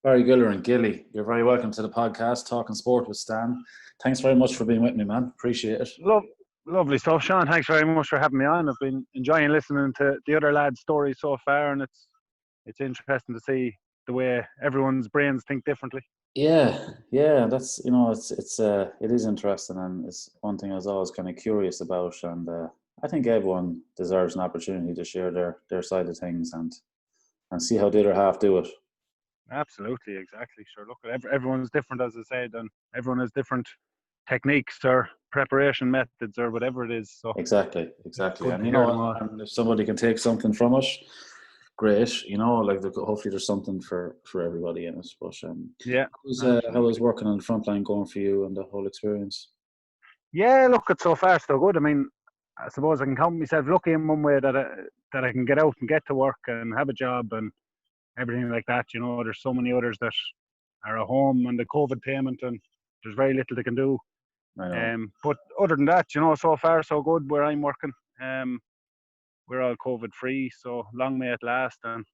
Barry Giller and Gilly, you're very welcome to the podcast, Talking Sport with Stan. Thanks very much for being with me, man. Appreciate it. Love, Lovely stuff, Sean. Thanks very much for having me on. I've been enjoying listening to the other lads' stories so far, and it's interesting to see the way everyone's brains think differently. Yeah, that's it is interesting, and it's one thing I was always kind of curious about, and I think everyone deserves an opportunity to share their side of things and see how the other half do it. Absolutely, exactly. Sure. Look, everyone's different, as I said, and everyone has different techniques or preparation methods or whatever it is. So Exactly. it's good And to hear them all. and if somebody can take something from it, great. Hopefully there's something for everybody in it. But Yeah, how was absolutely. working on the front line going for you and the whole experience? Yeah, look, it's so far so good. I mean, I suppose I can count myself lucky in one way that I can get out and get to work and have a job and everything like that. There's so many others that are at home on the COVID payment, and there's very little they can do. I know. But other than that, so far so good where I'm working. We're all COVID free, so long may it last. And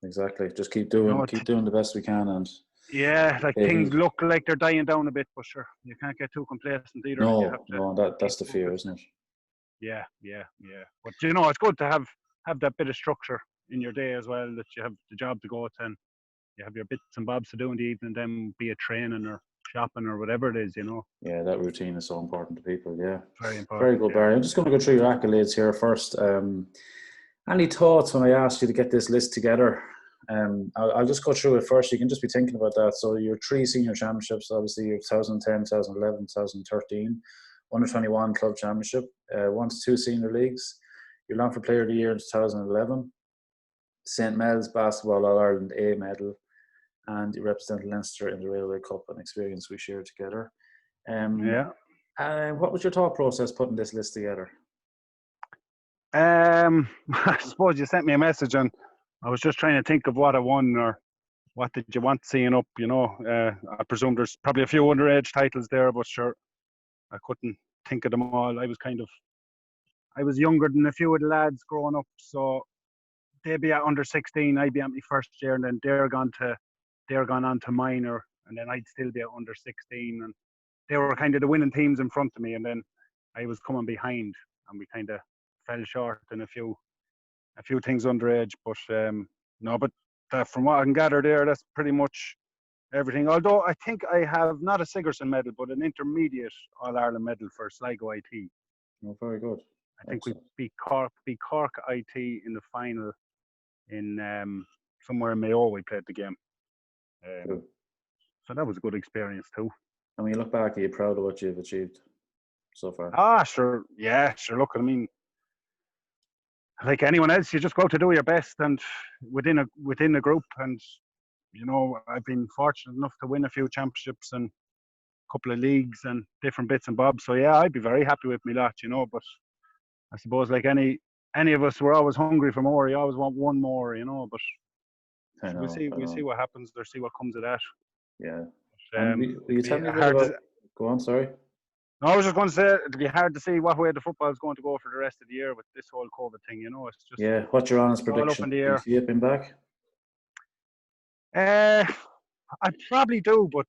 Exactly. Just you know, keep doing the best we can, and yeah, like hey, things look like they're dying down a bit, but sure, you can't get too complacent either. You have to no, keep that's the fear, focused. isn't it? Yeah. But it's good to have that bit of structure in your day as well. That you have the job to go to, and you have your bits and bobs to do in the evening. Then be it training or shopping or whatever it is. Yeah, that routine is so important to people. Yeah, Very very important. good, Yeah. Barry. I'm just going to go through your accolades here first. Any thoughts when I asked you to get this list together? I'll just go through it first. You can just be thinking about that. So your three senior championships, obviously your 2010, 2011, 2013, under 21 club championship, 1 to 2 senior leagues. Your Longford Player of the Year in 2011, St Mel's Basketball All Ireland A medal, and you represent Leinster in the Railway Cup, an experience we shared together. Um, Yeah. what was your thought process putting this list together? I suppose you sent me a message, and I was just trying to think of what I won or what did you want seeing up. I presume there's probably a few underage titles there, but sure, I couldn't think of them all. I was younger than a few of the lads growing up, so they'd be at under 16, I'd be at my first year, and then they're gone on to minor, and then I'd still be at under 16, and they were kind of the winning teams in front of me, and then I was coming behind, and we kind of fell short in a few things underage. But no, but from what I can gather there, that's pretty much everything. Although I think I have not a Sigerson medal, but an intermediate All Ireland medal for Sligo IT. Oh, very good. I think we Excellent. beat Cork IT in the final in somewhere in Mayo. We played the game, Cool. so that was a good experience too. And when you look back, are you proud of what you've achieved so far? Sure, yeah, sure. Look, I mean, like anyone else, you just go out to do your best, and within a group. And I've been fortunate enough to win a few championships and a couple of leagues and different bits and bobs. So yeah, I'd be very happy with me lot. But I suppose like any of us, we're always hungry for more. You always want one more. But I we'll know, see. I We'll see know. what happens or see what comes of that. Yeah. But, And will you it'd tell be me a bit hard about? to. Go on, sorry. No, I was just going to say it'd be hard to see what way the football is going to go for the rest of the year with this whole COVID thing. Yeah. What's your honest It's all up prediction? in the Do you air. see it being back? Uh, I probably do, but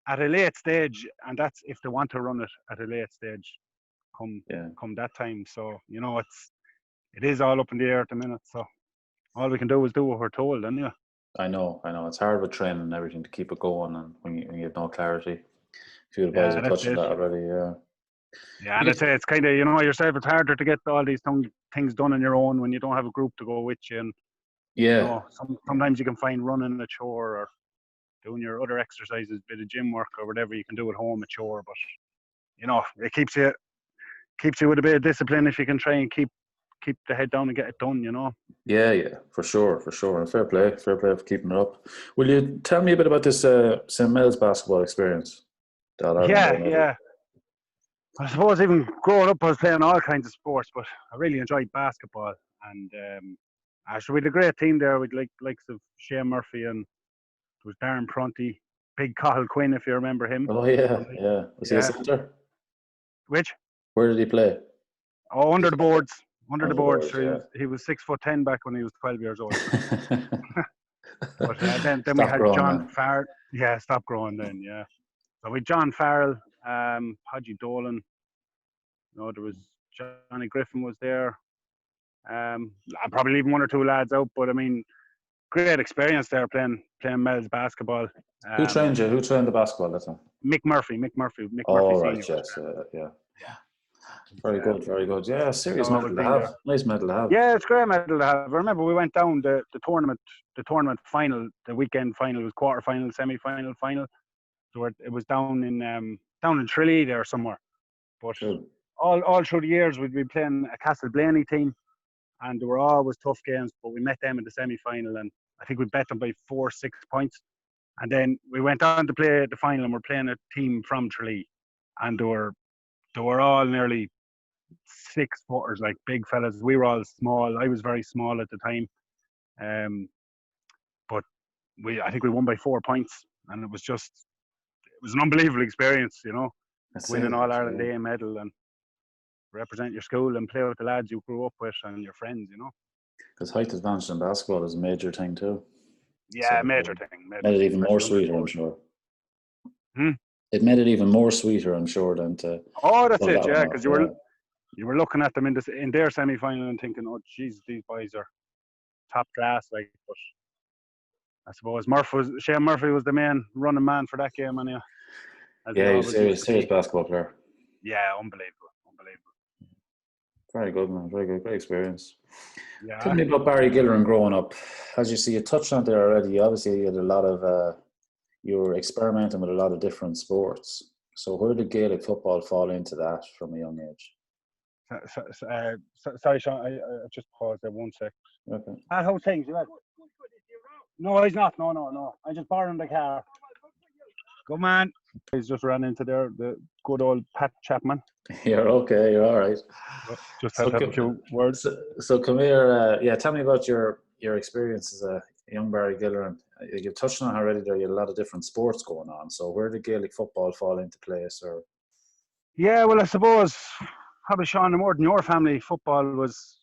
at a late stage, and that's if they want to run it at a late stage, come Yeah. come that time. So it is all up in the air at the minute. So all we can do is do what we're told, anyway. I know. It's hard with training and everything to keep it going, and when you have no clarity. A few of the boys Yeah, are that's touching it. that already. Yeah. Yeah, Will and I'd you say it's kind of yourself. It's harder to get all these things done on your own when you don't have a group to go with you. And yeah. Yeah. sometimes you can find running a chore or doing your other exercises, bit of gym work or whatever you can do at home a chore. But it keeps you with a bit of discipline if you can try and keep the head down and get it done. Yeah, for sure, for sure. And fair play for keeping it up. Will you tell me a bit about this St. Mel's basketball experience? The All Ireland A Yeah, medal. yeah. I suppose even growing up, I was playing all kinds of sports, but I really enjoyed basketball. And actually, we had a great team there with likes of Shane Murphy, and there was Darren Prunty, Big Cahill Quinn, if you remember him. Oh yeah, From yeah. Was he a yeah, centre? which Where did he play? under the boards, under the Under the boards. boards, So he yeah. was he was 6'10" back when he was 12 years old. But then we Stop had growing John then. Farrell. Yeah, stop growing then. Yeah. So with John Farrell, Podgy Dolan. There was Johnny Griffin was there. I'm probably leaving one or two lads out, but I mean, great experience there playing Mel's basketball. Who trained you? Who trained the basketball that time? Mick Murphy Oh, right, Senior. yes, yeah. Yeah. Very good, very good. Yeah, serious So I was medal to being have. there. Nice medal to have. Yeah, it's a great medal to have. I remember we went down the tournament final, the weekend final was quarter final, semi final, final. So it was down in Tralee there somewhere. But True. all through the years we'd be playing a Castle Blaney team, and they were always tough games. But we met them in the semi final, and I think we bet them by 4-6 points. And then we went on to play the final, and we're playing a team from Tralee, and they were all nearly 6-footers, like big fellas. We were all small. I was very small at the time, but I think we won by 4 points, and it was an unbelievable experience, That's win an it. All Ireland A medal and represent your school and play with the lads you grew up with and your friends, Because height advantage in basketball is a major thing too. Yeah, So major thing. made it even more especially under sweeter, I'm 12. sure. Hmm? It made it even more sweeter, I'm sure, than to Oh, that's pull it, that yeah, one because off. Yeah. you were looking at them in their semi final and thinking, oh, Jesus, these boys are top class, like. But I suppose Shane Murphy was the main running man for that game, and as he Yeah, he's always used a to serious be. basketball player. Yeah, unbelievable. Very good, man. Very good. Great experience. Tell Yeah. me about Barry Gilleran growing up. As you see, you touched on it there already. Obviously, you had a lot of, you were experimenting with a lot of different sports. So where did Gaelic football fall into that from a young age? Sorry, Sean. I just paused there 1 sec. Okay. How's things? You right? No, he's not. No. I just borrowed the car. Good man. He's just ran into there, the good old Pat Chapman. You're okay. You're all right. Just had to have a few words. So come here. Tell me about your experience as a young Barry Gilleran. You've touched on it already there. You had a lot of different sports going on. So where did Gaelic football fall into place? Or Yeah, well, I suppose probably Sean, more than your family, football was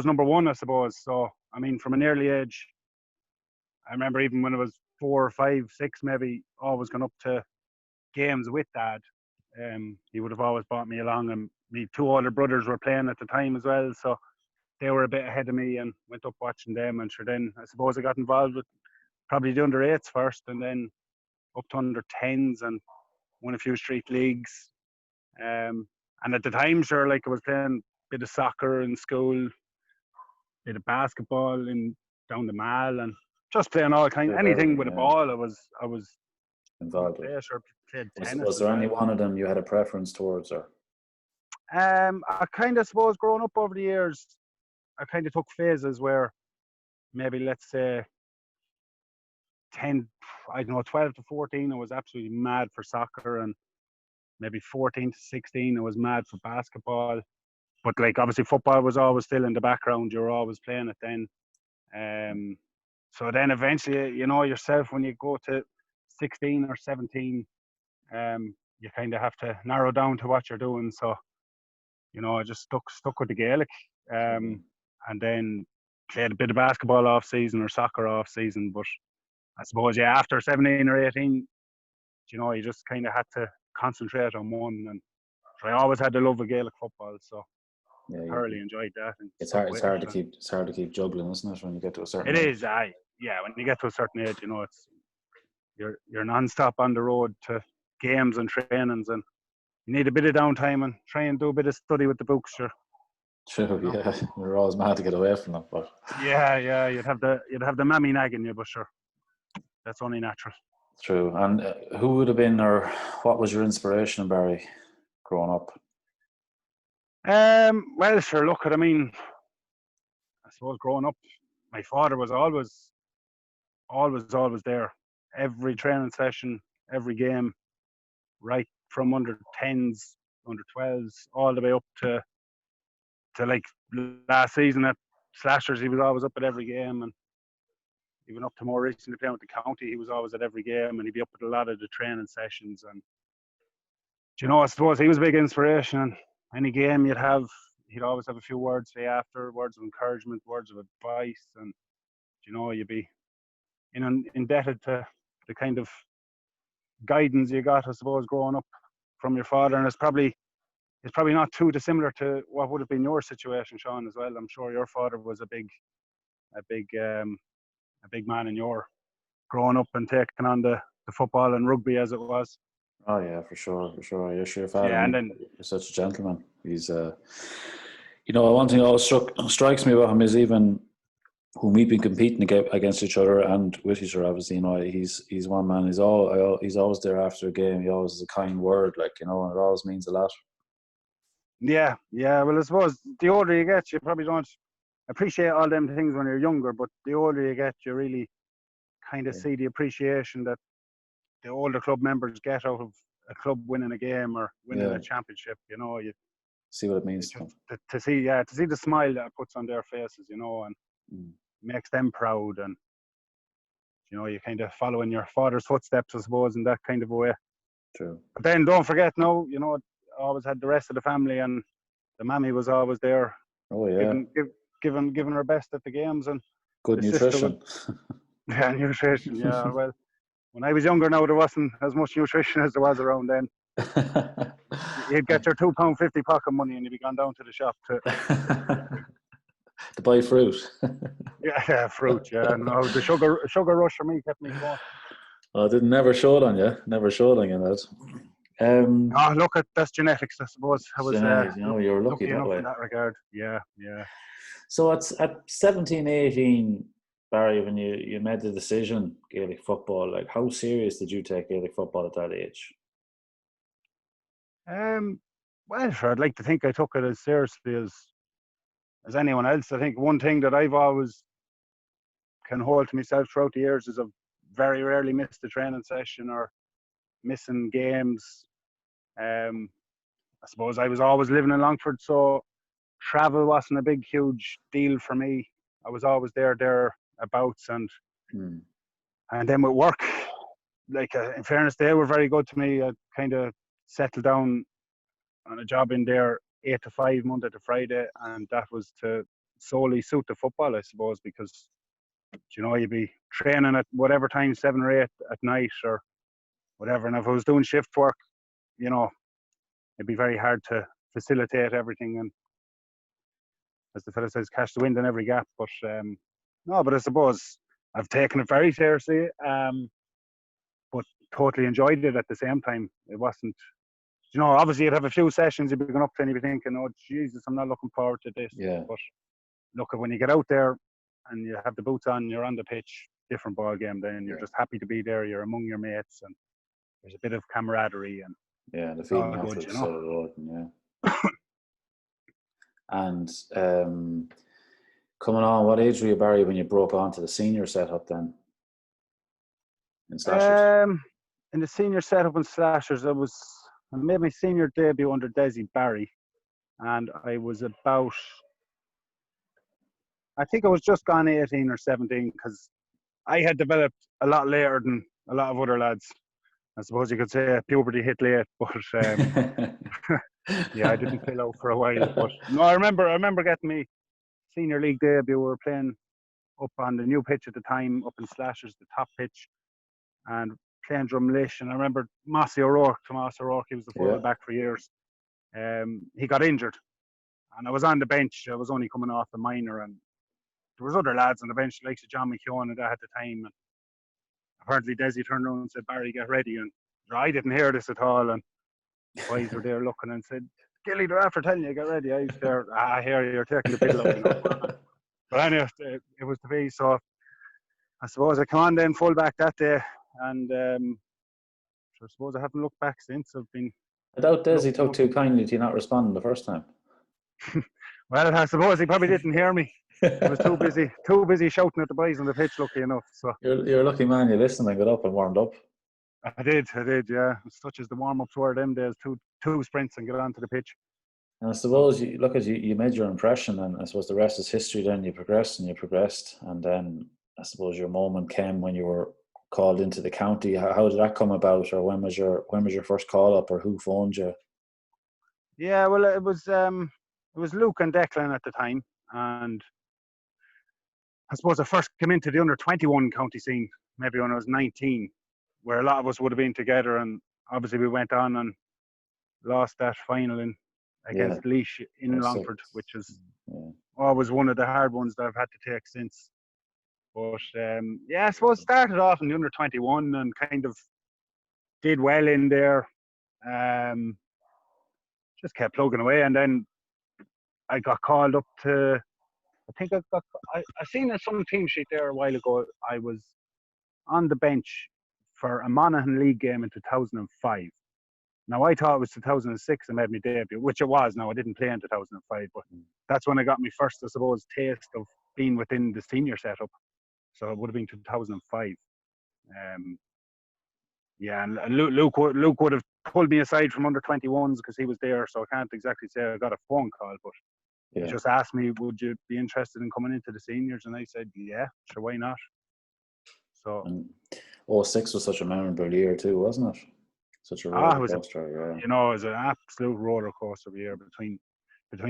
number one, I suppose. So I mean, from an early age, I remember even when I was 4, 5, 6, maybe always gone up to games with Dad. He would have always brought me along, and my 2 older brothers were playing at the time as well, so they were a bit ahead of me, and went up watching them. And sure, then I suppose I got involved with probably the under 8s first, and then up to under 10s, and won a few street leagues. And at the time, sure, like I was playing a bit of soccer in school, bit of basketball in down the mall, and just playing all kinds, anything with a ball. I was involved with. Sure, played tennis Was as there well. any one of them you had a preference towards, or? I kind of suppose growing up over the years, I kind of took phases where maybe, let's say, 12 to 14, I was absolutely mad for soccer, and maybe 14 to 16, I was mad for basketball. But like obviously football was always still in the background. You were always playing it then. So then eventually, yourself, when you go to 16 or 17, you kind of have to narrow down to what you're doing. So, I just stuck with the Gaelic, and then played a bit of basketball off season or soccer off season. But I suppose, yeah, after 17 or 18, you just kind of had to concentrate on one. And so I always had the love of Gaelic football. So thoroughly enjoyed that. And it's hard to keep juggling, isn't it, when you get to a certain age? It is, yeah. When you get to a certain age, it's you're non-stop on the road to games and trainings, and you need a bit of downtime and try and do a bit of study with the books. Sure. True, yeah. We're always mad to get away from it, but yeah, you'd have the mammy nagging you, but sure, that's only natural. True. And who would have been, or what was your inspiration, Barry, growing up? Well, sure. Look, I mean, I suppose growing up, my father was always there. Every training session, every game, right from under 10s, under 12s, all the way up to like last season at Slashers. He was always up at every game, and even up to more recently playing with the county, he was always at every game, and he'd be up at a lot of the training sessions. And I suppose he was a big inspiration. And any game he'd always have a few words to say after, words of encouragement, words of advice, and you'd be indebted to the kind of guidance you got, I suppose, growing up from your father. And it's probably not too dissimilar to what would have been your situation, Sean, as well. I'm sure your father was a big man in your growing up and taking on the football and rugby as it was. Oh yeah, for sure. You're sure, father. Yeah, and then you're such a gentleman. He's, one thing that always strikes me about him is even when we've been competing against each other and with each other, obviously, he's one man. He's always there after a game. He always has a kind word, and it always means a lot. Yeah. Well, I suppose the older you get, you probably don't appreciate all them things when you're younger, but the older you get, you really kind of see the appreciation that the older club members get out of a club winning a game or winning a championship. You see what it means to see the smile that it puts on their faces, and makes them proud, and you kind of follow in your father's footsteps, I suppose, in that kind of a way. True. But then don't forget, always had the rest of the family, and the mammy was always there. Oh yeah. Giving her best at the games, and good nutrition. Nutrition. Yeah. Well, when I was younger, now there wasn't as much nutrition as there was around then. You'd get your £2.50 pocket money, and you'd be gone down to the shop to buy fruit. Yeah, fruit. Yeah, no, the sugar rush for me kept me going. Oh, it never showed on you. That. Look, that's genetics, I suppose. I was, you were lucky enough that way. in that regard. Yeah. So at 17, 18, Barry, when you made the decision, Gaelic football, how serious did you take Gaelic football at that age? Well, I'd like to think I took it as seriously as anyone else. I think one thing that I've always can hold to myself throughout the years is I've very rarely missed a training session or missing games. I suppose I was always living in Longford, so travel wasn't a big, huge deal for me. I was always thereabouts, and then with work, in fairness, they were very good to me. I kind of settled down on a job in there 8 to 5, Monday to Friday, and that was to solely suit the football, I suppose, because you'd be training at whatever time, 7 or 8 at night or whatever, and if I was doing shift work, it'd be very hard to facilitate everything, and as the fella says, catch the wind in every gap. But but I suppose I've taken it very seriously, but totally enjoyed it at the same time. It wasn't, obviously you'd have a few sessions you'd be going up to and you'd be thinking, oh Jesus, I'm not looking forward to this. Yeah. But look, when you get out there and you have the boots on, you're on the pitch, different ball game then. You're just happy to be there, you're among your mates, and there's a bit of camaraderie, and the feeling after the side of the road, And coming on, what age were you, Barry, when you broke onto the senior setup then in Slashers? In the senior setup in Slashers, I made my senior debut under Desi Barry, and I was I think I was just gone 18 or 17, because I had developed a lot later than a lot of other lads. I suppose you could say puberty hit late, but I didn't fill out for a while. But no, I remember getting me senior league debut. We were playing up on the new pitch at the time, up in Slashers, the top pitch, and playing Drumlish. And I remember Tomas O'Rourke, he was the fullback for years. He got injured, and I was on the bench. I was only coming off the minor, and there was other lads on the bench, like John McKeown and that at the time. And apparently Desi turned around and said, Barry, get ready. And I didn't hear this at all. And the boys were there looking and said, Gilly, they're after telling you, get ready. I was there, I hear you're taking the piddle out. But anyway, it was to be. So I suppose I came on then full back that day. And I suppose I haven't looked back since. I doubt Desi took too kindly to you not responding the first time. Well, I suppose he probably didn't hear me. I was too busy shouting at the boys on the pitch, lucky enough. So you're a lucky man. You listened and got up and warmed up. I did, yeah. Such as the warm-ups were them days, two sprints and get onto the pitch. And I suppose you made your impression, and I suppose the rest is history. Then you progressed, and then I suppose your moment came when you were called into the county. How did that come about, or when was your first call up, or who phoned you? Yeah, well, it was Luke and Declan at the time, and I suppose I first came into the under-21 county scene maybe when I was 19, where a lot of us would have been together, and obviously we went on and lost that final against Laois in Longford, which is always one of the hard ones that I've had to take since. But I suppose started off in the under-21 and kind of did well in there. Just kept plugging away, and then I got called up to. I seen some team sheet there a while ago. I was on the bench for a Monaghan League game in 2005. Now, I thought it was 2006 I made my debut, which it was. Now, I didn't play in 2005, but that's when I got my first, I suppose, taste of being within the senior setup. So it would have been 2005. And Luke would have pulled me aside from under-21s because he was there, so I can't exactly say I got a phone call, but he just asked me, would you be interested in coming into the seniors? And I said, yeah, sure, why not? So, and 06 was such a memorable year too, wasn't it? Such a roller coaster, You know, it was an absolute roller coaster year between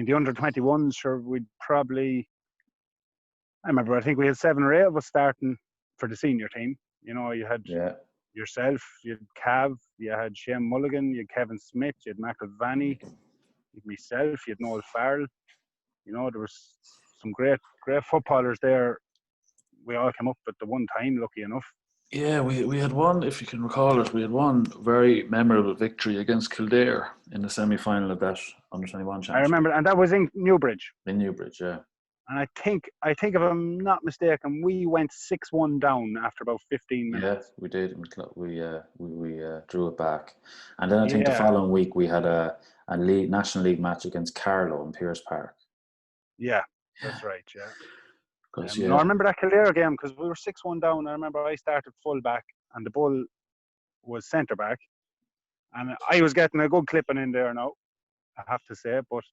the under-21s. Sure, we'd probably. I remember. I think we had 7 or 8 of us starting for the senior team. You know, you had yourself, you had Cav, you had Shane Mulligan, you had Kevin Smith, you had Michael Vanny, you had myself, you had Noel Farrell. You know, there was some great footballers there. We all came up at the one time, lucky enough. Yeah, we had one, if you can recall it, we had one very memorable victory against Kildare in the semi-final of that under-21 championship. I remember, and that was in Newbridge. In Newbridge, yeah. And I think if I'm not mistaken, we went 6-1 down after about 15 minutes. Yeah, we did. We drew it back, and then I think the following week we had a National League match against Carlow in Pearse Park. Yeah, that's right. Yeah. No, I remember that Kildare game because we were 6-1 down. I remember I started full back and the Bull was centre back, and I was getting a good clipping in there now, I have to say. But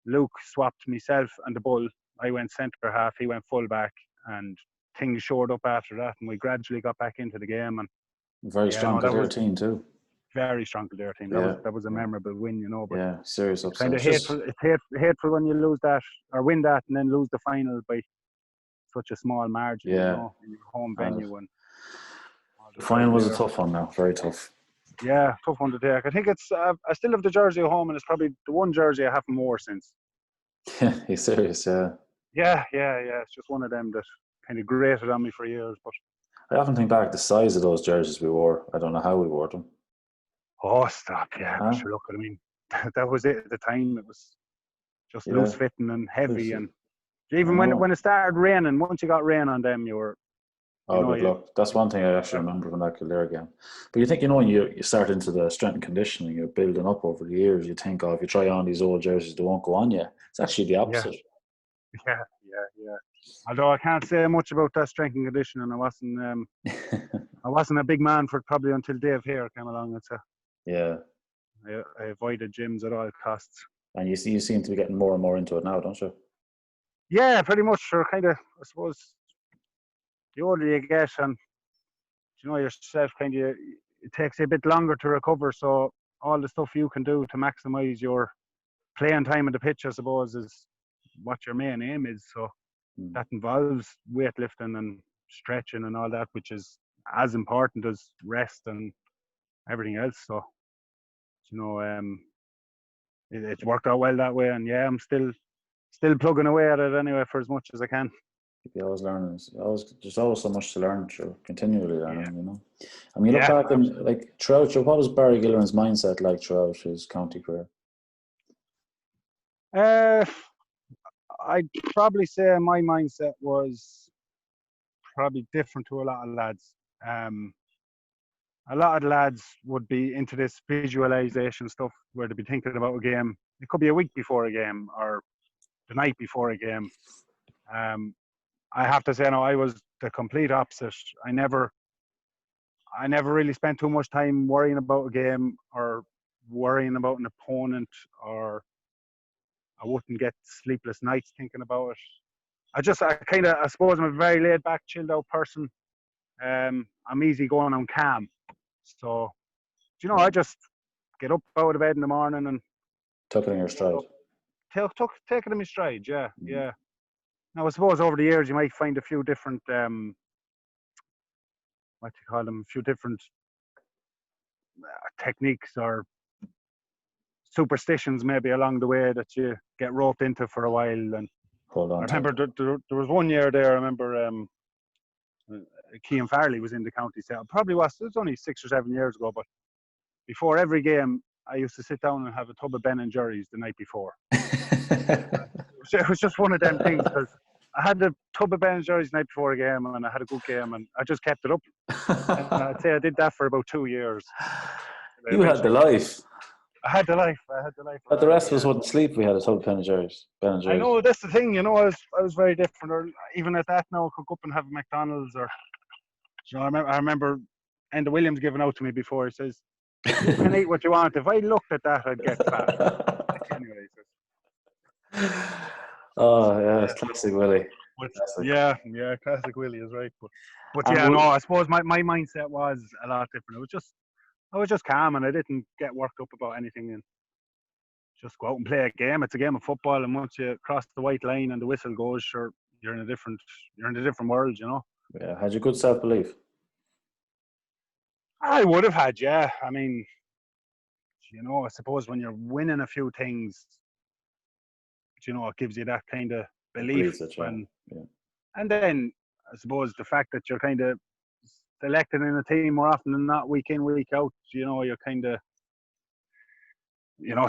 Luke swapped myself and the Bull. I went centre half, he went full back, and things shored up after that, and we gradually got back into the game. And very strong Kildare team too. Very strong Kildare team. That was a memorable win, you know. But serious upset. Kind of hateful. It's hateful when you lose that or win that and then lose the final by such a small margin, you know, in your home venue. And the final was a tough one now, very tough. Yeah, tough one to take. I think it's, I still have the jersey at home, and it's probably the one jersey I haven't worn since. You're serious, Yeah. It's just one of them that kind of grated on me for years. But I often think back the size of those jerseys we wore. I don't know how we wore them. Oh, stop, Sure, look, I mean, that was it at the time. It was just loose fitting and heavy. And even when it started raining, once you got rain on them, you were... good luck. That's one thing I actually remember from that Kildare game. But you think, when you start into the strength and conditioning, you're building up over the years, you think, if you try on these old jerseys, they won't go on you. It's actually the opposite. Yeah. Although I can't say much about that strength and conditioning. I wasn't a big man for it probably until Dave Hare came along. I avoided gyms at all costs. And you seem to be getting more and more into it now, don't you? Yeah, pretty much. Or kind of, I suppose, the older you get, and yourself, kind of, it takes a bit longer to recover. So all the stuff you can do to maximise your playing time on the pitch, I suppose, is what your main aim is. So that involves weightlifting and stretching and all that, which is as important as rest and everything else. So, it's worked out well that way. And I'm still plugging away at it anyway for as much as I can. You're always learning. There's always so much to learn, continually learning, I mean, you look back and throughout what was Barry Gilleran's mindset like throughout his county career? I'd probably say my mindset was probably different to a lot of lads. A lot of lads would be into this visualization stuff where they'd be thinking about a game. It could be a week before a game or the night before a game. I have to say, I was the complete opposite. I never really spent too much time worrying about a game or worrying about an opponent, or I wouldn't get sleepless nights thinking about it. I suppose I'm a very laid back, chilled out person. I'm easy going, I'm calm. So, I just get up out of bed in the morning and took it in your stride. Take it in my stride, yeah. Now, I suppose over the years you might find a few different, what do you call them, a few different techniques or superstitions maybe along the way that you get roped into for a while. And Hold I on remember tight. there was one year there, I remember Cian Farley was in the county set. It was only 6 or 7 years ago, but before every game, I used to sit down and have a tub of Ben and Jerry's the night before. It was just one of them things because I had a tub of Ben and Jerry's the night before a game and I had a good game and I just kept it up. And I'd say I did that for about 2 years. You had the life. I had the life. But the rest of us wouldn't sleep. We had a tub of Ben and Jerry's. I know, that's the thing, I was very different. Or even at that now, I could go up and have a McDonald's or, I remember Enda Williams giving out to me before. He says, you can eat what you want. If I looked at that, I'd get fat. Anyway, oh, yeah, it's classic Willie. Classic. Yeah, classic Willie is right. But yeah, no, I suppose my mindset was a lot different. I was just calm and I didn't get worked up about anything and just go out and play a game. It's a game of football, and once you cross the white line and the whistle goes, sure, you're in a different world, Yeah, had you good self-belief? I would have had, yeah. I mean, I suppose when you're winning a few things, it gives you that kind of belief. And then I suppose the fact that you're kind of selected in a team more often than not, week in, week out, you're kind of,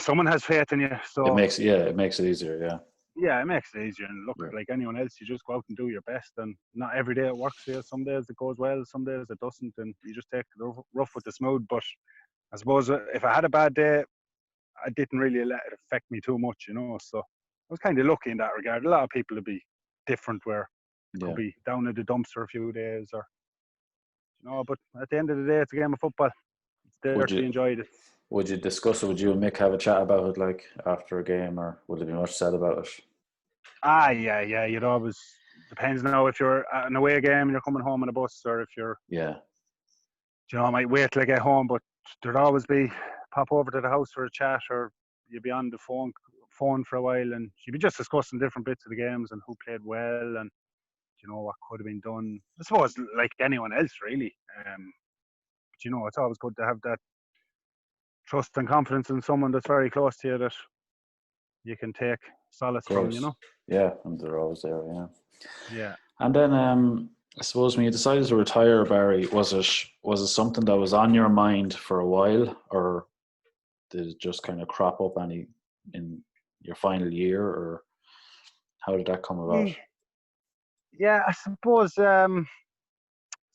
someone has faith in you. So it makes it easier, yeah. Yeah, it makes it easier. And look, like anyone else, you just go out and do your best. And not every day it works for you. Some days it goes well, some days it doesn't. And you just take the rough with the smooth. But I suppose if I had a bad day, I didn't really let it affect me too much, So I was kind of lucky in that regard. A lot of people would be different where could be down in the dumps for a few days or, but at the end of the day, it's a game of football. It's there to be enjoyed. Would you discuss it? Would you and Mick have a chat about it, like after a game, or would there be much said about it? Yeah. You'd always depends now if you're at an away game and you're coming home on a bus, or if you're I might wait till I get home. But there'd always be pop over to the house for a chat, or you'd be on the phone for a while, and you'd be just discussing different bits of the games and who played well and what could have been done. I suppose like anyone else really. But it's always good to have that trust and confidence in someone that's very close to you that you can take solace from, Yeah, and they're always there, Yeah. And then I suppose when you decided to retire, Barry, was it something that was on your mind for a while, or did it just kind of crop up in your final year, or how did that come about? Yeah, I suppose no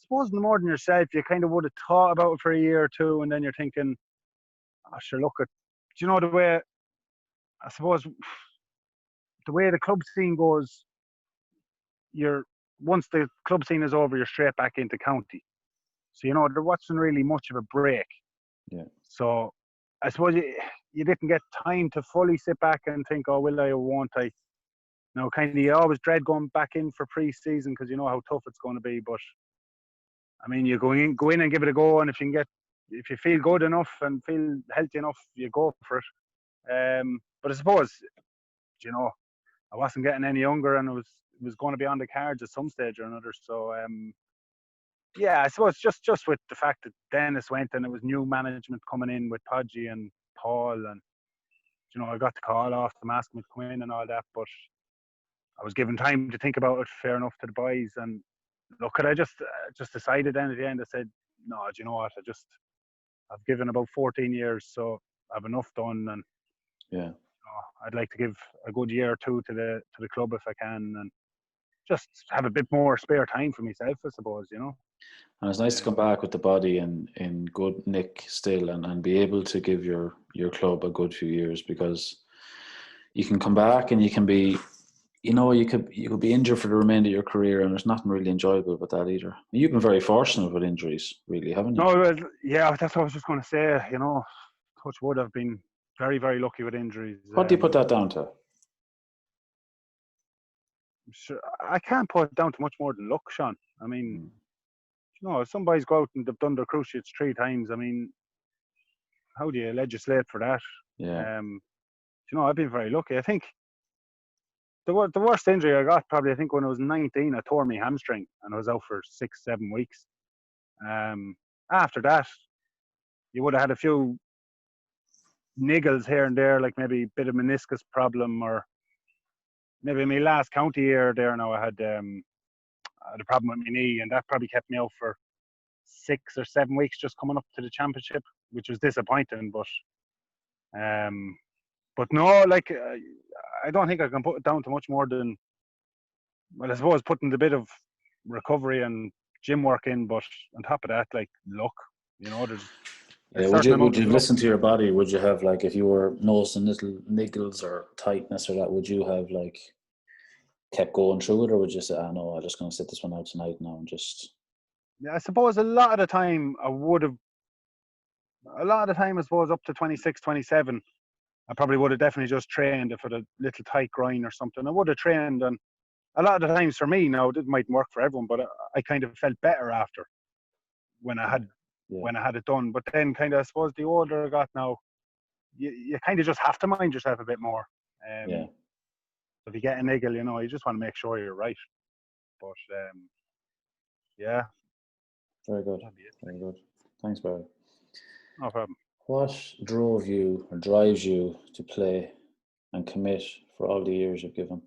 more than yourself, you kind of would have thought about it for a year or two, and then you're thinking, sure, look at, the way, I suppose, the way the club scene goes, once the club scene is over, you're straight back into county. So, there wasn't really much of a break. Yeah. So, I suppose you didn't get time to fully sit back and think, oh, will I or won't I? Now, kind of, you always dread going back in for pre-season because you know how tough it's going to be. But, I mean, you go in and give it a go, and if you feel good enough and feel healthy enough, you go for it. But I suppose, I wasn't getting any younger, and it was going to be on the cards at some stage or another. So, I suppose just with the fact that Dennis went and it was new management coming in with Podgy and Paul, and I got the call off them asking me to come in and all that, but I was given time to think about it, fair enough to the boys. And look, I just decided then at the end, I said, no, do you know what? I've given about 14 years, so I've enough done, and I'd like to give a good year or two to the club if I can, and just have a bit more spare time for myself, I suppose, And it's nice to come back with the body in good nick still, and be able to give your club a good few years, because you can come back and you can be, you could be injured for the remainder of your career, and there's nothing really enjoyable about that either. You've been very fortunate with injuries, really, haven't you? No, yeah, that's what I was just going to say. Touch wood, I've been very, very lucky with injuries. What do you put that down to? Sure, I can't put it down to much more than luck, Sean. I mean, if some boys go out and they've done their cruciates 3 times, I mean, how do you legislate for that? Yeah. I've been very lucky. I think the worst injury I got probably, I think, when I was 19, I tore my hamstring and I was out for 6-7 weeks. After that, you would have had a few niggles here and there, like maybe a bit of meniscus problem, or maybe my last county year there now I had a problem with my knee, and that probably kept me out for 6 or 7 weeks just coming up to the championship, which was disappointing. But no, like I don't think I can put it down to much more than, well, I suppose putting the bit of recovery and gym work in, but on top of that, like luck, there's a Yeah, certain amount would of you luck. listen to your body? Would you have, like, if you were noticing little niggles or tightness or that, would you have like kept going through it, or would you say, no, I'm just going to sit this one out tonight now and just? Yeah, I suppose a lot of the time I suppose up to 26, 27, I probably would have definitely just trained if it had a little tight groin or something. I would have trained, and a lot of the times for me now, it mightn't work for everyone, but I kind of felt better after when I had it done. But then kind of, I suppose the older I got now, you kind of just have to mind yourself a bit more. Yeah. If you get a niggle, you just want to make sure you're right. But yeah. Very good. Very good. Thanks, Barry. No problem. What drove you or drives you to play and commit for all the years you've given?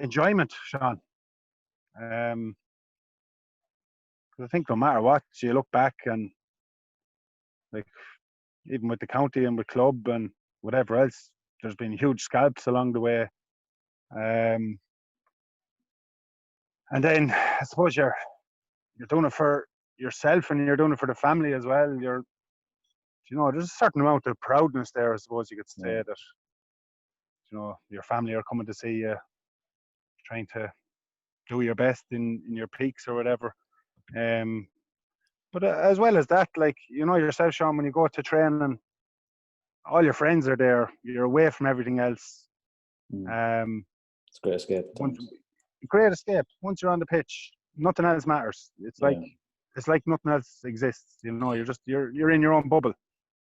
Enjoyment, Sean. I think no matter what, you look back and, like, even with the county and with club and whatever else, there's been huge scalps along the way. And then I suppose you're doing it for yourself and you're doing it for the family as well. There's a certain amount of proudness there, I suppose you could say, that your family are coming to see you, trying to do your best in your peaks or whatever. But as well as that, like, yourself, Sean, when you go to training, all your friends are there. You're away from everything else. It's a great escape. Great escape. Once you're on the pitch, nothing else matters. It's like nothing else exists. You're in your own bubble,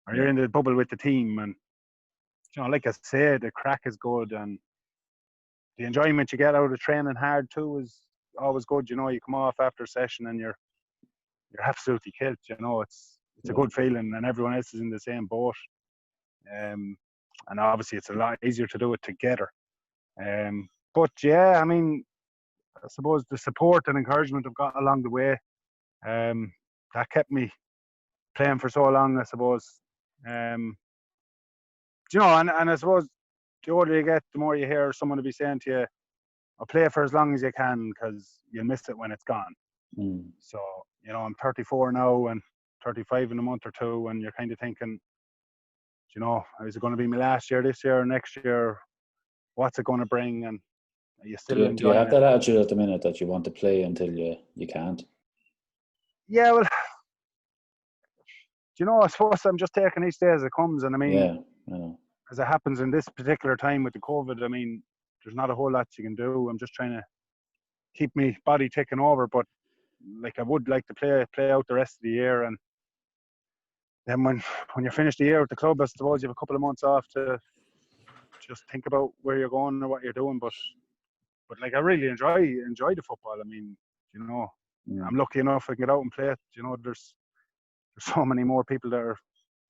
or you're in the bubble with the team, and like I say, the crack is good, and the enjoyment you get out of training hard too is always good. You come off after a session and you're absolutely killed. It's a good feeling, and everyone else is in the same boat. And obviously, it's a lot easier to do it together. But yeah, I mean, I suppose the support and encouragement I've got along the way, that kept me playing for so long, I suppose. And I suppose the older you get, the more you hear someone to be saying to you, I'll play for as long as you can, because you'll miss it when it's gone. So, I'm 34 now and 35 in a month or two, and you're kind of thinking, is it going to be my last year, this year, or next year? What's it going to bring? And are you still enjoying it? Do you have that attitude at the minute that you want to play until you can't? Yeah, well, I suppose I'm just taking each day as it comes. And I mean, I know. As it happens in this particular time with the COVID, I mean, there's not a whole lot you can do. I'm just trying to keep my body ticking over. But, like, I would like to play out the rest of the year. And then when you finish the year with the club, I suppose you have a couple of months off to just think about where you're going or what you're doing. But like, I really enjoy the football. I mean, I'm lucky enough I can get out and play it. There's so many more people that are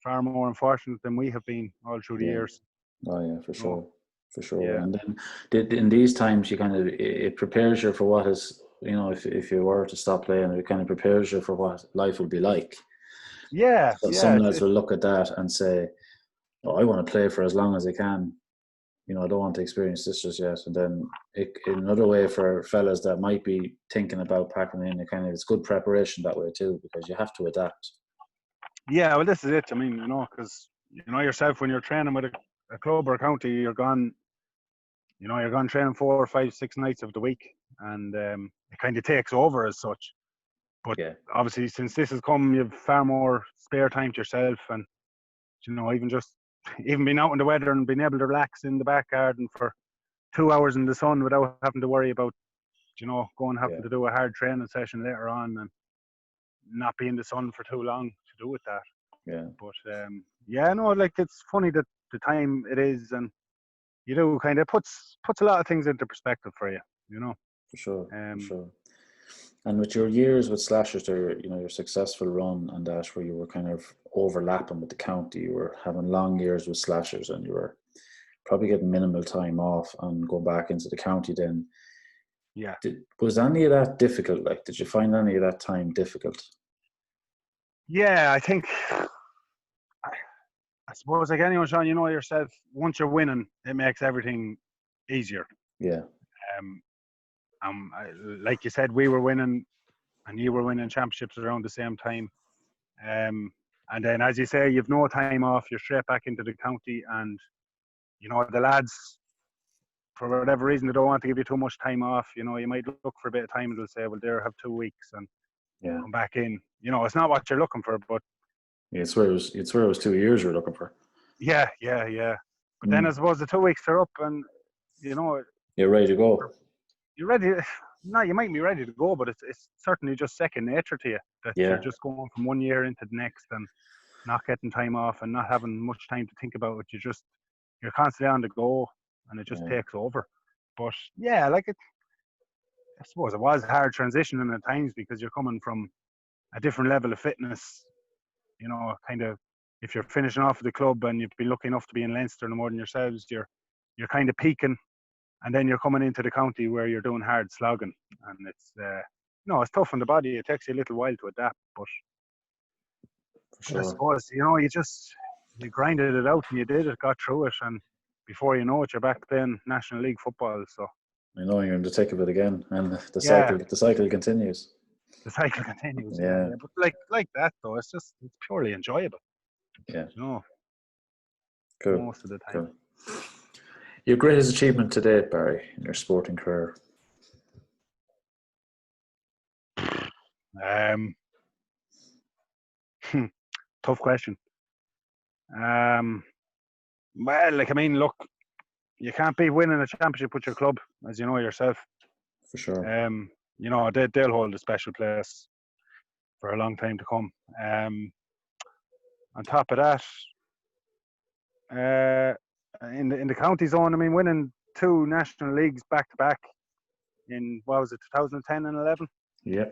far more unfortunate than we have been all through the years. Oh yeah, for sure. Yeah. And then in these times, you kind of, it prepares you for what is, if you were to stop playing, it kind of prepares you for what life will be like. Yeah. So some lads will look at that and say, "Oh, I want to play for as long as I can. I don't want to experience this just yet." And then another way for fellas that might be thinking about packing in, it's good preparation that way too, because you have to adapt. Yeah, well, this is it. I mean, because yourself, when you're training with a club or a county, you're gone training 4 or 5, 6 nights of the week, and it kind of takes over as such. But obviously, since this has come, you have far more spare time to yourself, and even being out in the weather and being able to relax in the back garden for 2 hours in the sun without having to worry about having to do a hard training session later on, and not be in the sun for too long to do with that. Yeah. But yeah, no, like it's funny that the time it is, and you know, kind of puts a lot of things into perspective for you, you know. For sure, for Um, sure. And with your years with Slashers, there, your successful run and that, where you were kind of overlapping with the county, you were having long years with Slashers, and you were probably getting minimal time off and going back into the county. Then, yeah, was any of that difficult? Like, did you find any of that time difficult? yeah, I think. I suppose like anyone, Sean, you know yourself. Once you're winning, it makes everything easier. Yeah, Um, like you said, we were winning, and you were winning championships around the same time. And then, as you say, you've no time off. You're straight back into the county, and you know the lads, for whatever reason, they don't want to give you too much time off. You know, you might look for a bit of time, and they'll say, "Well, there, have 2 weeks and yeah. come back in." You know, it's not what you're looking for, but You'd swear it was 2 years you were looking for. yeah. But then I suppose the 2 weeks are up, and you know, You're ready to go. you're ready. No, you might be ready to go, but it's certainly just second nature to you that you're Yeah, just going from one year into the next and not getting time off and not having much time to think about it. You're constantly on the go, and it just yeah, takes over. But yeah, like I suppose it was hard transitioning at times because you're coming from a different level of fitness. You know, kind of if you're finishing off at the club and you've been lucky enough to be in Leinster no more than yourselves, you're kind of peaking, and then you're coming into the county where you're doing hard slogging, and it's no, it's tough on the body. It takes you a little while to adapt, for but I sure. suppose you grinded it out and you did it, got through it, and before you know it, you're back playing National League football. So I know you're in the thick of it again, and yeah, the cycle continues. the cycle continues. Yeah, Yeah, yeah. But like that though, it's purely enjoyable. yeah. You know, Cool, most of the time. cool. Your greatest achievement to date, Barry, in your sporting career? Um, tough question. Um, well, like I mean, look, you can't be winning a championship with your club, as you know yourself. For sure. You know, they'll hold a special place for a long time to come. On top of that, in the county zone, I mean, winning 2 national leagues back to back in what was it, 2010 and 11? Yeah.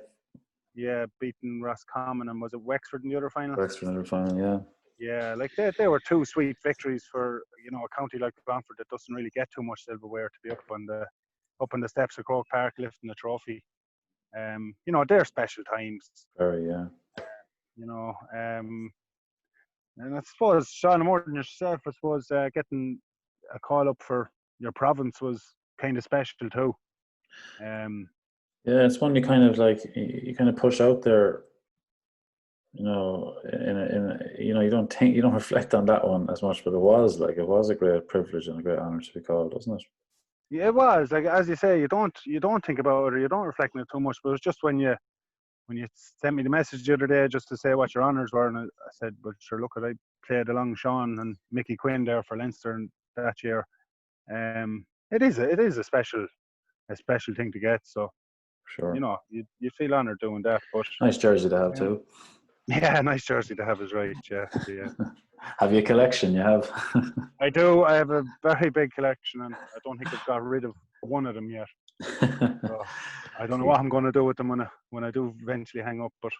Yeah, beating Roscommon and was it Wexford in the other final? Wexford in the final, yeah. Yeah, like they were 2 sweet victories for a county like Longford that doesn't really get too much silverware to be up on the steps of Croke Park lifting the trophy. They're special times. Very, yeah. You know, and I suppose Sean, more than yourself, I suppose getting a call up for your province was kind of special too. Yeah, it's one you kind of like, you kind of push out there, you don't reflect on that one as much, but it was a great privilege and a great honor to be called, wasn't it? Yeah, it was like as you say, you don't think about it or you don't reflect on it too much. But it was just when you sent me the message the other day just to say what your honours were, and I said, "But sure, look, I played along Sean and Mickey Quinn there for Leinster that year." It is a special thing to get. So Sure. you feel honoured doing that. But Nice jersey to have too. yeah, nice jersey to have is right. Yeah, yeah. Have you a collection? You have? I do. I have a very big collection, and I don't think I've got rid of one of them yet. So I don't know what I'm going to do with them when I do eventually hang up. But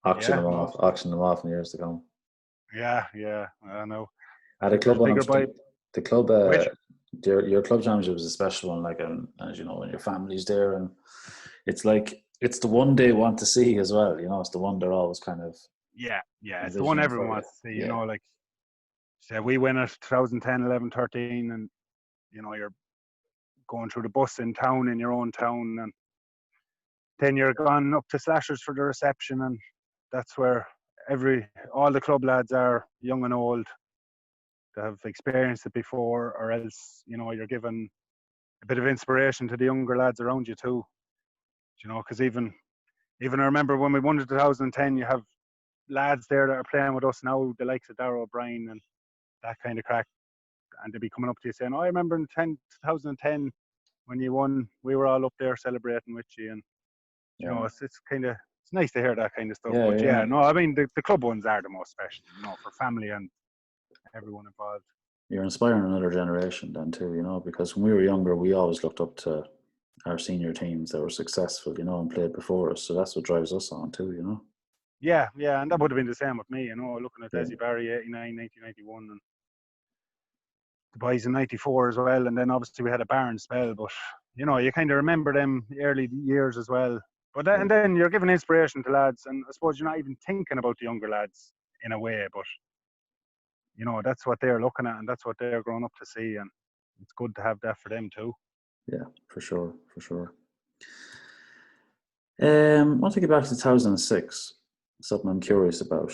yeah, no, Auction them off in years to come. yeah, I know. At I a think club there's one, bigger by the club, which. your club championship is a special one. Like, as you know, when your family's there, and it's like it's the one they want to see as well. It's the one they're always kind of Yeah, it's the one envisioning everyone for you. wants to see. Yeah, Like say we win it 2010, 11, 13, and you're going through the bus in town in your own town, and then you're gone up to Slashers for the reception, and that's where all the club lads are, young and old, that have experienced it before, or else you're given a bit of inspiration to the younger lads around you too. Because even I remember when we won in 2010, you have lads there that are playing with us now, the likes of Darragh O'Brien and that kind of crack, and they'll be coming up to you saying, "Oh, I remember in 2010 when you won, we were all up there celebrating with you," and yeah, it's nice to hear that kind of stuff. yeah, But yeah. yeah, no, I mean the club ones are the most special, for family and everyone involved. You're inspiring another generation then too, you know, because when we were younger, we always looked up to our senior teams that were successful, you know, and played before us. So that's what drives us on too, you know. Yeah, and that would have been the same with me, you know, looking at Yeah. Desi Barry, 89, 1991, and the boys in 94 as well. And then obviously we had a barren spell, but, you know, you kind of remember them early years as well. But then, and then you're giving inspiration to lads, and I suppose you're not even thinking about the younger lads in a way, but, you know, that's what they're looking at, and that's what they're growing up to see, and it's good to have that for them too. Yeah, for sure. I want to get back to 2006. Something I'm curious about.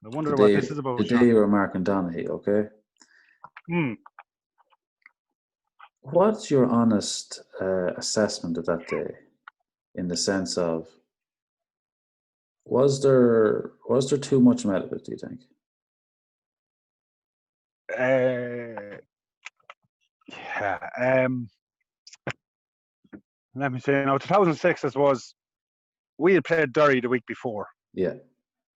I wonder what this is about, the Sean. day you were Mark and Donaghy, okay? What's your honest assessment of that day, in the sense of, was there too much out of it, do you think? Yeah. Let me say, now 2006 we had played Derry the week before. Yeah.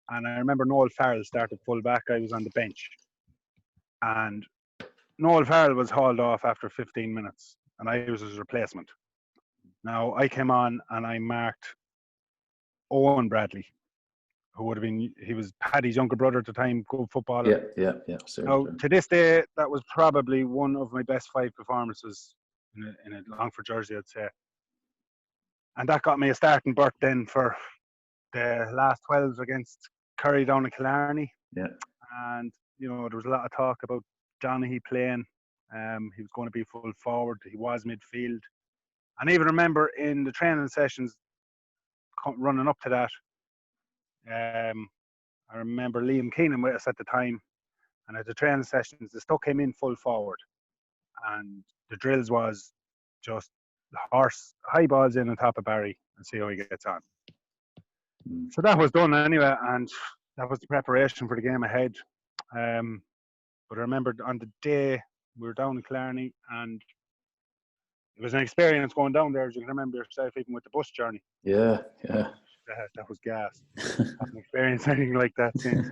And I remember Noel Farrell started full back. I was on the bench. And Noel Farrell was hauled off after 15 minutes. And I was his replacement. Now, I came on and I marked Owen Bradley, who would have been, he was Paddy's younger brother at the time, good footballer. Yeah. Now, to this day, that was probably one of my best 5 performances in a Longford jersey, I'd say. And that got me a starting berth then for the last 12s against Curry down in Killarney. Yeah. And, you know, there was a lot of talk about Donaghy playing. He was going to be full forward. He was midfield. And I even remember in the training sessions running up to that, I remember Liam Keenan with us at the time. And at the training sessions, they stuck him in full forward. And the drills was just the horse, high balls in on top of Barry and see how he gets on. So that was done anyway, and that was the preparation for the game ahead. But I remember on the day we were down in Killarney, and it was an experience going down there, as you can remember yourself, even with the bus journey. Yeah. That was gas. I haven't experienced anything like that since.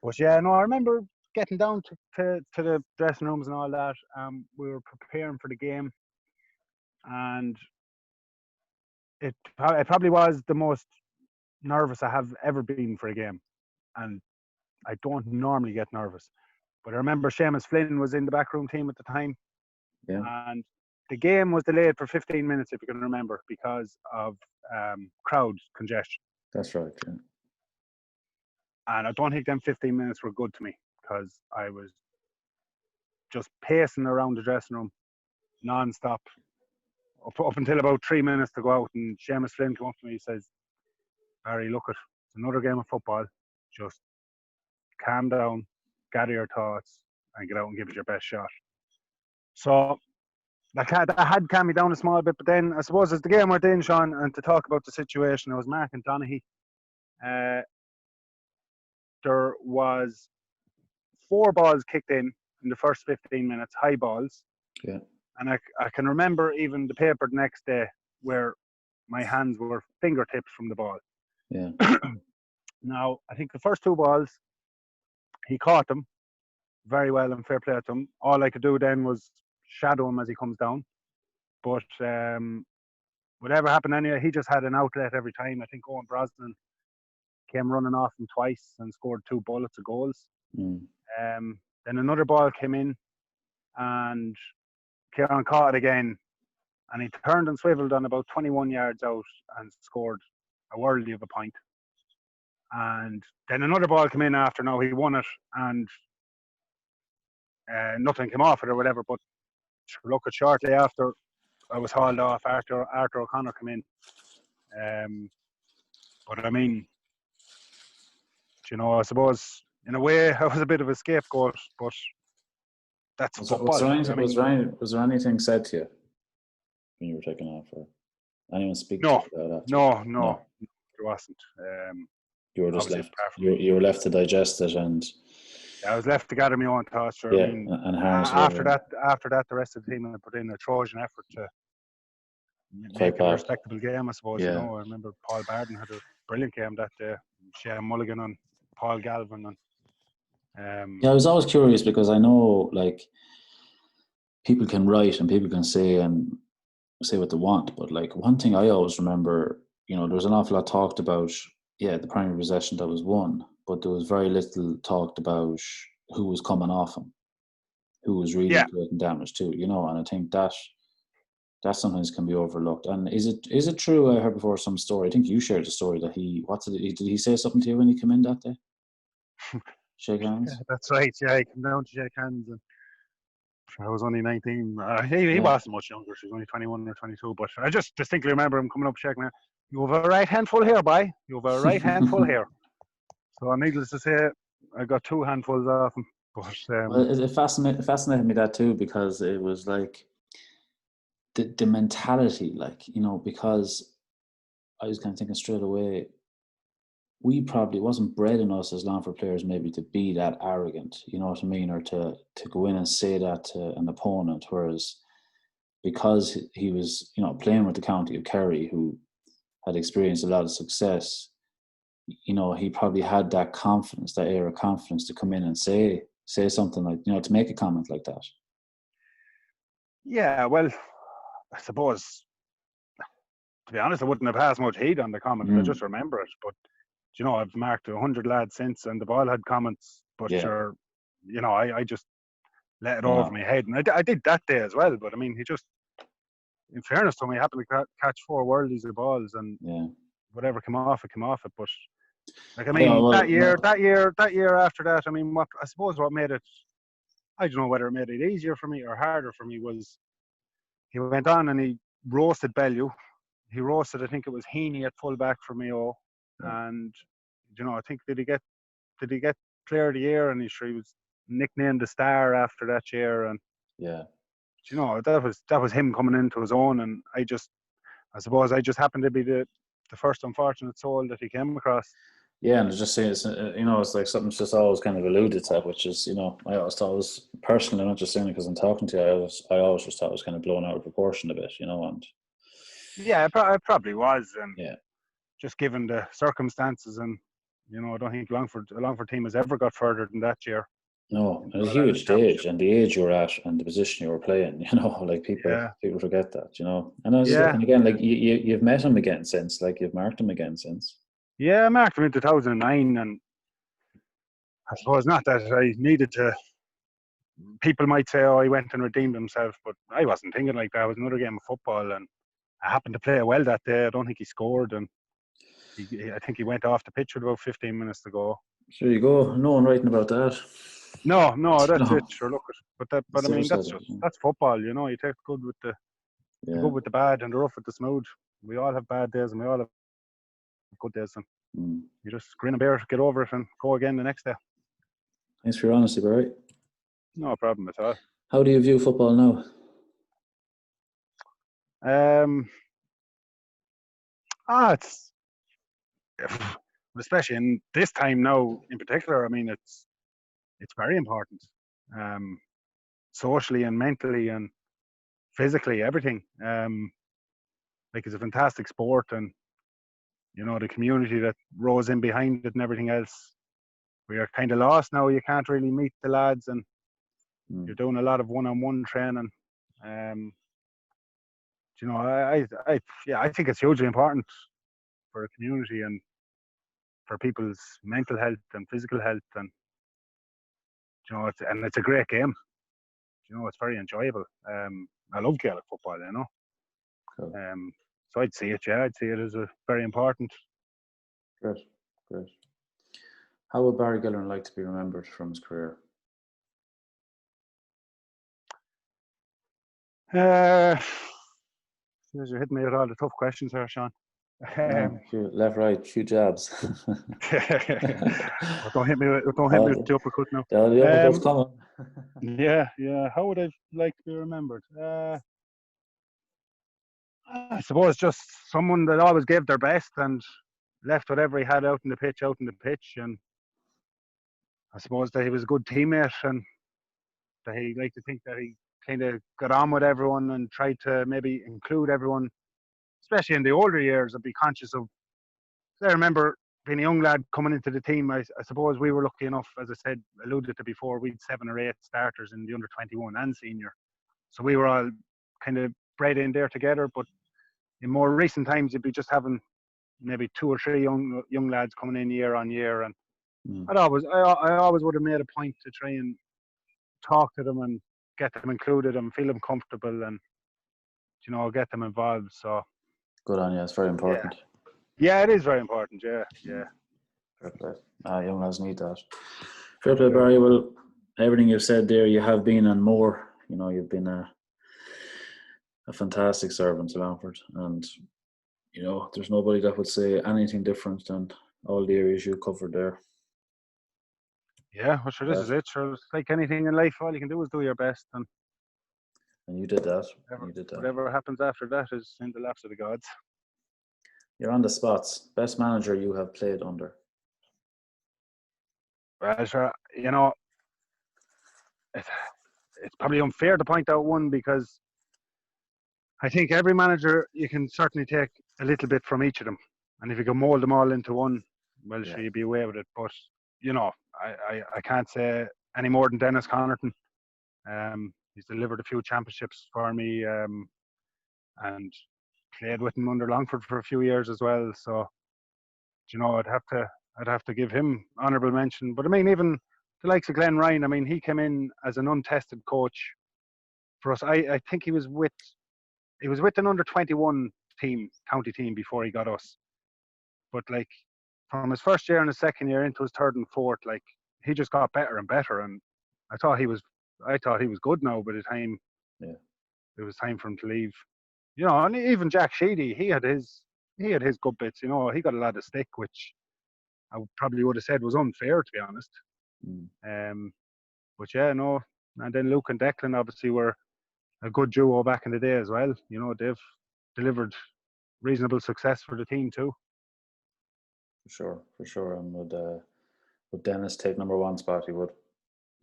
But yeah, no, I remember getting down to the dressing rooms and all that. We were preparing for the game, and it probably was the most nervous I have ever been for a game. And I don't normally get nervous. But I remember Seamus Flynn was in the backroom team at the time. Yeah. And the game was delayed for 15 minutes, if you can remember, because of crowd congestion. That's right, yeah. And I don't think them 15 minutes were good to me, because I was just pacing around the dressing room non-stop up until about 3 minutes to go out. And Seamus Flynn came up to me, he says, "Barry, look, it's another game of football. Just calm down, gather your thoughts, and get out and give it your best shot." So that had calmed me down a small bit. But then I suppose as the game went in, Sean, and to talk about the situation, I was Mark and Donaghy. There was 4 balls kicked in the first 15 minutes, high balls. Yeah. And I can remember even the paper the next day where my hands were fingertips from the ball. Yeah. Now, I think the first 2 balls, he caught them very well and fair play to him. All I could do then was shadow him as he comes down. But whatever happened anyway, he just had an outlet every time. I think Owen Brosnan came running off him twice and scored 2 bullets of goals. Then another ball came in and Kieran caught it again, and he turned and swiveled on about 21 yards out and scored a worldly of a point. And then another ball came in after. Now he won it, and nothing came off it or whatever. But look, at shortly after, I was hauled off. Arthur O'Connor came in. But I mean, you know, I suppose in a way I was a bit of a scapegoat, but that's football. Was there anything said to you when you were taken off, or anyone speak to you about that? No, there wasn't. You were just left. You were left to digest it, and I was left to gather my own thoughts. Yeah, I mean, and after that, the rest of the team had put in a Trojan effort to make a respectable game, I suppose. Yeah. You know, I remember Paul Barden had a brilliant game that day. Shane Mulligan and Paul Galvin, and Yeah, I was always curious because I know, like, people can write and people can say what they want, but like one thing I always remember, there was an awful lot talked about, yeah, the primary possession that was won, but there was very little talked about who was coming off him, who was really Yeah, creating damage too, and I think that sometimes can be overlooked. And is it true? I heard before some story. I think you shared a story that did he say something to you when he came in that day? Shake yeah, hands. that's right. Yeah, he came down to shake hands, and I was only 19. He Yeah. wasn't much younger. He was only 21 or 22. But I just distinctly remember him coming up shaking hands. You have a right handful here, boy. You have a right handful here. So needless to say, I got two handfuls off him. But Well, it fascinated me that too, because it was like the mentality, like, because I was kind of thinking straight away, we probably wasn't bred in us as Longford players maybe to be that arrogant, you know what I mean, or to go in and say that to an opponent, whereas because he was, playing with the county of Kerry, who had experienced a lot of success, he probably had that confidence, that air of confidence to come in and say something like, to make a comment like that. yeah, well, I suppose, to be honest, I wouldn't have passed much heat on the comment. I just Mm, remember it. But, I've marked 100 lads since, and they've all had comments. But yeah, sure, I just let it over no, my head. And I did that day as well. But I mean, he just, in fairness to him, he happened to catch four worldies of balls, and yeah. whatever came off it, came off it. But like, I Yeah, mean, well, that year after that, I mean, I suppose what made it, I don't know whether it made it easier for me or harder for me, was he went on and he roasted Bellew. He roasted, I think it was Heaney at fullback for Mayo, yeah, and I think did he get player of the year, and he was nicknamed the star after that year, and yeah. that was him coming into his own, and I suppose I just happened to be the first unfortunate soul that he came across. Yeah, and it's just saying, it's like something's just always kind of alluded to, which is, I always thought it was personally, not just saying it because I'm talking to you, I always just thought it was kind of blown out of proportion a bit, and Yeah, it probably was, and yeah, just given the circumstances, and I don't think a Longford team has ever got further than that year. no, and a Got out of the huge stage championship. and the age you were at and the position you were playing, like Yeah, people forget that, yeah, and again, like you've met him again since, like you've marked him again since. yeah. I marked him in 2009, and I suppose not that I needed to. People might say, "Oh, he went and redeemed himself," but I wasn't thinking like that. It was another game of football, and I happened to play well that day. I don't think he scored, and I think he went off the pitch with about 15 minutes to go. So there you go, no one writing about that. No, no, that's it. No, Sure, look, but I it's the other mean, side that's of it. just that's football. You take the Yeah. good with the bad, and the rough with the smooth. We all have bad days, and we all have good days, and Mm. you just grin and bear it, get over it, and go again the next day. Thanks for your honesty, Barry. No problem at all. How do you view football now? Um, it's especially in this time now, in particular. I mean, it's very important, um, socially and mentally and physically, everything. Like, it's a fantastic sport, and the community that rose in behind it and everything else. We are kind of lost now. You can't really meet the lads, and Mm. you're doing a lot of one-on-one training. Um, I think it's hugely important for a community and for people's mental health and physical health, and it's a great game. It's very enjoyable. I love Gaelic football. Cool. So I'd see it. Yeah, I'd see it as a very important. Great, great. How would Barry Gilleran like to be remembered from his career? You're hitting me with all the tough questions there, Sean. No, left, right, few jabs. Don't hit me. Don't hit me with Oh, the uppercut now. the uppercut's coming. Yeah, yeah. How would I like to be remembered? I suppose just someone that always gave their best and left whatever he had out in the pitch, and I suppose that he was a good teammate, and that he liked to think that he kind of got on with everyone and tried to maybe include everyone, especially in the older years, and be conscious of. I remember being a young lad coming into the team, I suppose we were lucky enough, as I said, alluded to before, we'd 7 or 8 starters in the under 21 and senior. So we were all kind of bred in there together. But in more recent times, you'd be just having maybe 2 or 3 young lads coming in year on year. And I always would have made a point to try and talk to them and get them included and feel them comfortable and, get them involved. So good on you. It's very important. Yeah, it is very important. Yeah. Fair play. Young lads need that. Fair play, Barry. Well, everything you've said there, you have been and more. You've been a fantastic servant to Longford, and there's nobody that would say anything different than all the areas you covered there. Yeah, well, sure, this is it. Sure, it's like anything in life, all you can do is do your best, and you did that. Whatever happens after that is in the laps of the gods. You're on the spots. Best manager you have played under? Well, sure, it's probably unfair to point out one, because I think every manager, you can certainly take a little bit from each of them, and if you can mould them all into one, well, sure, you'd be away with it. But I can't say any more than Dennis Connerton. He's delivered a few championships for me, and played with him under Longford for a few years as well. So, I'd have to give him honourable mention. But I mean, even the likes of Glenn Ryan, I mean, he came in as an untested coach for us. I think he was with an under 21 team, county team, before he got us. But like, from his first year and his second year into his third and fourth, like, he just got better and better. And I thought he was good now by the time it was time for him to leave. And even Jack Sheedy, he had his good bits. He got a lot of stick, which I probably would have said was unfair, to be honest. But yeah, no. And then Luke and Declan obviously were a good duo back in the day as well. They've delivered reasonable success for the team too. For sure. And would Dennis take number 1 spot? He would.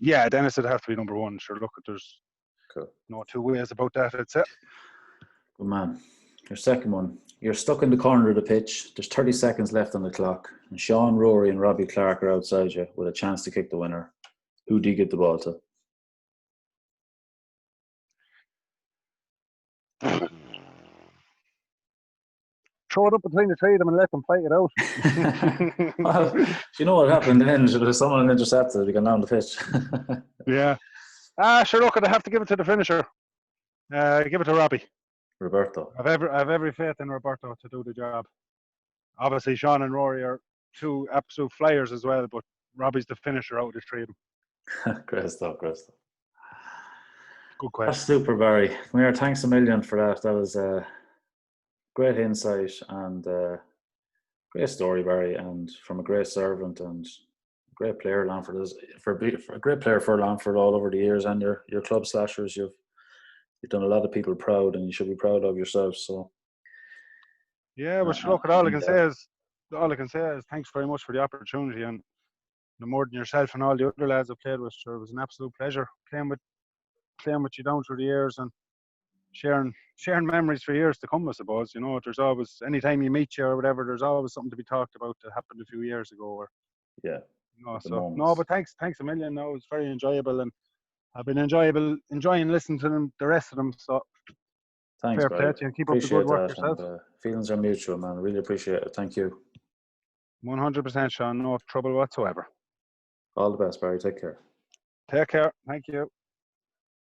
Yeah, Dennis would have to be number 1. Sure, look, there's no two ways about that. It's it. Good man. Your second one. You're stuck in the corner of the pitch. There's 30 seconds left on the clock, and Sean, Rory, and Robbie Clark are outside you with a chance to kick the winner. Who do you give the ball to? Throw it up between the 3 of them and let them fight it out. Well, you know what happened then? If someone intercepted, they got down the pitch. Yeah. Sure, look, I'd have to give it to the finisher. Give it to Robbie. Roberto. I have every faith in Roberto to do the job. Obviously, Sean and Rory are 2 absolute flyers as well, but Robbie's the finisher out of the 3 of them. Great stuff. Good question. That's super, Barry. Thanks a million for that. That was great insight and great story, Barry, and from a great servant and great player. Longford is for a great player for Longford all over the years, and your club Slashers. You've done a lot of people proud, and you should be proud of yourself. So yeah, well, look, all I can say is thanks very much for the opportunity, and no more than yourself and all the other lads I've played with. Sure, it was an absolute pleasure playing with you down through the years and sharing memories for years to come. I suppose there's always, anytime you meet you or whatever, there's always something to be talked about that happened a few years ago. Or but thanks a million. No, it was very enjoyable, and I've been enjoying listening to the rest of them. So thanks, fair play to you, and keep up the good work yourself. Feelings are mutual, man. Really appreciate it. Thank you. 100%, Sean. No trouble whatsoever. All the best, Barry. Take care. Take care. Thank you.